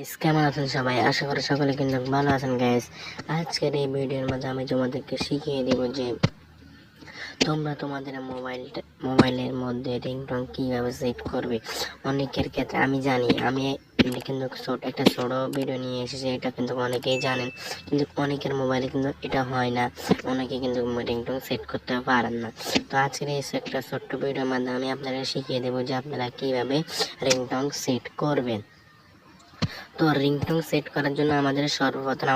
Guys, কেমন আছেন সবাই? আশা করি সকলে কিন্তু ভালো আছেন গাইস। আজকের এই ভিডিওর মধ্যে আমি তোমাদেরকে শিখিয়ে দিব যে তোমরা তোমাদের মোবাইলের মধ্যে রিংটোন কিভাবে সেট করবে। অনেকের ক্ষেত্রে আমি জানি, আমি কিন্তু একটা ছোট ভিডিও নিয়ে এসেছি, এটা কিন্তু অনেকেই জানেন, কিন্তু অনেকের মোবাইলে কিন্তু এটা হয় না, অনেকে কিন্তু রিংটোন সেট করতে পারেন না। তো আজকের এই একটা ছোট্ট ভিডিওর মাধ্যমে আমি আপনারা শিখিয়ে দেবো যে আপনারা কিভাবে রিংটোন সেট করবেন। তো রিংটোন সেট করার জন্য আমাদের সর্বপ্রথম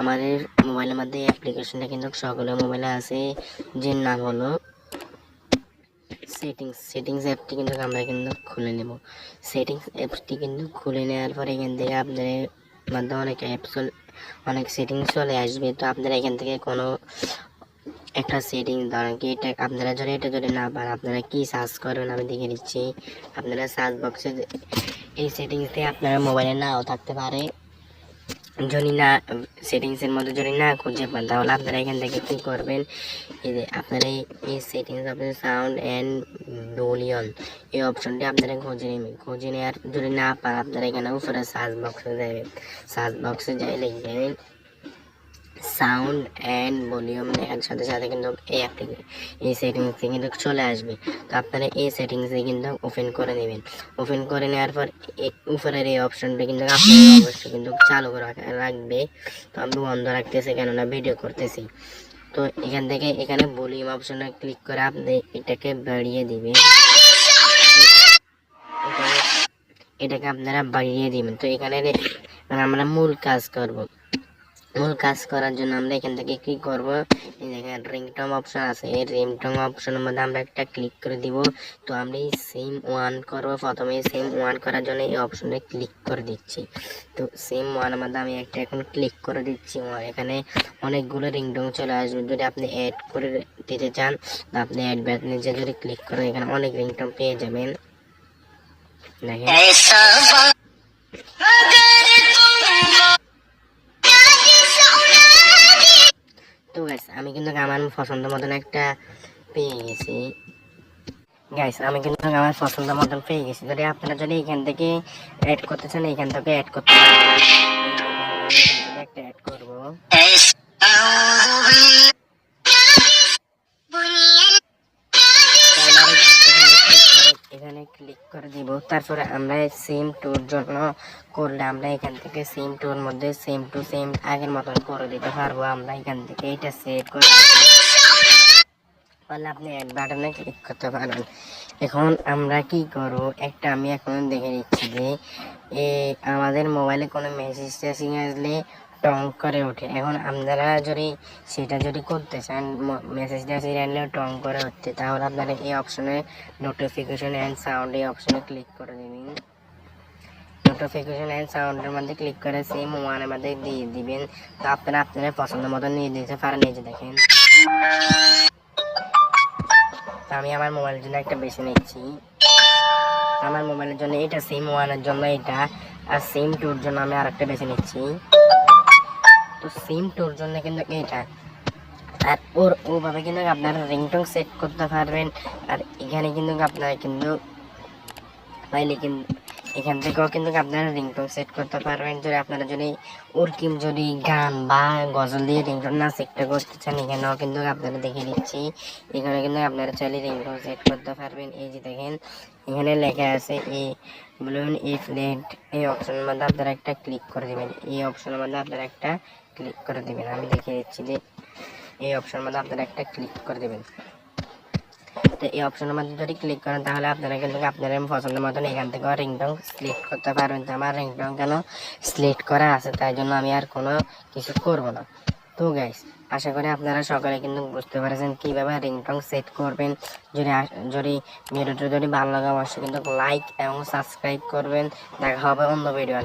আমাদের মোবাইলের মধ্যে অ্যাপ্লিকেশনটা কিন্তু সকলের মোবাইলে আছে, যে নাম হলো সেটিংস অ্যাপটি কিন্তু আমরা কিন্তু খুলে নেব। সেটিংস অ্যাপটি কিন্তু খুলে নেওয়ার পরে এখান থেকে আপনাদের মধ্যে অনেক সেটিংস চলে আসবে। তো আপনারা এখান থেকে কোনো একটা সেটিংস ধরেন কি এটা আপনারা যদি না পান, আপনারা কি সার্চ করবেন আমি দেখে দিচ্ছি। আপনারা সার্চ বক্সে এই সেটিংস দিয়ে আপনার মোবাইলে নাও থাকতে পারে, যদি না সেটিংসের মধ্যে যদি না খুঁজে পান, তাহলে আপনারা এখান থেকে কী করবেন, এই যে আপনারা এই সেটিংস আপনার সাউন্ড অ্যান্ড ভলিউম এই অপশনটি আপনারা খুঁজে নেওয়ার যদি না পান, আপনারা এখানে উপরে সার্চ বক্সে যাবেন। সার্চ বক্সে যাই লিখবেন সাউন্ড অ্যান্ড ভলিউম, লেখার সাথে সাথে কিন্তু এই সেটিংসে কিন্তু চলে আসবে। তো আপনারা এই সেটিংসে কিন্তু ওপেন করে নেবেন। ওপেন করে নেওয়ার পর উপরের এই অপশনটা কিন্তু আপনারা অবশ্যই কিন্তু চালু করে রাখবে। তো আমি বন্ধ রাখতেছি, কেননা ভিডিও করতেছি। তো এখান থেকে এখানে ভলিউম অপশনে ক্লিক করে আপনি এটাকে বাড়িয়ে দিবেন, এটাকে আপনারা বাড়িয়ে দিবেন। তো এখানে আমরা মূল কাজ করার জন্য আমরা এখান থেকে কি করব, এই দেখেন রিংটোন অপশন আছে, এই রিংটোন অপশনের মধ্যে আমরা একটা ক্লিক করে দিব। তো আমরা এই সেম ওয়ান করব, প্রথমে সেম ওয়ান করার জন্য এই অপশনে ক্লিক করে দিচ্ছি। তো সেম ওয়ানের মধ্যে আমি একটা এখন ক্লিক করে দিচ্ছি। এখানে অনেকগুলো রিংটোন চলে আসবে, যদি আপনি অ্যাড করে দিতে চান তো আপনি অ্যাড বাটনে যদি ক্লিক করেন এখানে অনেক রিংটোন পেয়ে যাবেন। দেখেন তো গাইস, আমি কিন্তু আমার পছন্দ মতন একটা পেয়ে গেছি। যদি আপনারা এখান থেকে অ্যাড করতে চান, এখান থেকে অ্যাড করতে পারেন। একটা অ্যাড করব, এখানে ক্লিক করে দিব। তারপরে আমরা সেম টুর জন্য করলে আমরা এখান থেকে সেম টুর মধ্যে সেম টু সেম আগের মতন করে দিতে পারবো। আমরা এখান থেকে এটা সেভ করে তাহলে আপনি অ্যাড বাটনে ক্লিক করতে পারবেন। এখন আমরা কি করব, আমি এখন দেখে নিচ্ছি যে আমাদের মোবাইলে কোনো মেসেজ আসলে টং করে ওঠে। এখন আপনারা সেটা করতে চান, মেসেজটা আসলে টং করে উঠতে, তাহলে আপনারা এই অপশনে নোটিফিকেশন অ্যান্ড সাউন্ড এই অপশনে ক্লিক করে দেবেন। নোটিফিকেশন অ্যান্ড সাউন্ডের মধ্যে ক্লিক করে সেম ওয়ানের মধ্যে দিয়ে দিবেন। তো আপনারা পছন্দ মতো নিয়ে দিতে পারেন। এই যে দেখেন, আমি আমার মোবাইলের জন্য একটা বেছে নিচ্ছি। আমার মোবাইলের জন্য এটা, সিম ওয়ানের জন্য এটা, আর সিম টুর জন্য আমি আরেকটা বেছে নিচ্ছি। তো সিম টুর জন্য কিন্তু এটা, আর ওভাবে কিন্তু আপনারা রিংটোন সেট করতে পারবেন। আর এখানে কিন্তু আপনারা কিন্তু পাইলে কিন্তু এখান থেকেও কিন্তু আপনারা রিংটোন সেট করতে পারবেন। আপনারা যদি গান বা গজল দিয়ে রিংটোন না সেট করতে চান, এখানেও কিন্তু আপনারা দেখে দিচ্ছি, এখানে কিন্তু আপনারা চাইলে রিংটোন সেট করতে পারবেন। এই যে দেখেন এখানে লেখা আছে এই ব্লুন ইফ লেট, এই অপশনের মধ্যে আপনারা একটা ক্লিক করে দেবেন। এই অপশনের মধ্যে আপনারা একটা ক্লিক করে দেবেন, আমি দেখে দিচ্ছি যে এই অপশনের মধ্যে আপনারা একটা ক্লিক করে দেবেন। তো এই অপশনের মধ্যে যদি ক্লিক করেন, তাহলে আপনারা কিন্তু আপনাদের পছন্দের মতন এখান থেকে রিংটোন সিলেক্ট করতে পারবেন। তো আমার রিংটোন কেন সিলেক্ট করা আছে, তাই জন্য আমি আর কোনো কিছু করব না। তো গাইস, আশা করি আপনারা সকলে কিন্তু বুঝতে পেরেছেন কিভাবে রিংটোন সেট করবেন। ভিডিওটি ভালো লাগে অবশ্যই কিন্তু লাইক এবং সাবস্ক্রাইব করবেন। দেখা হবে অন্য ভিডিও।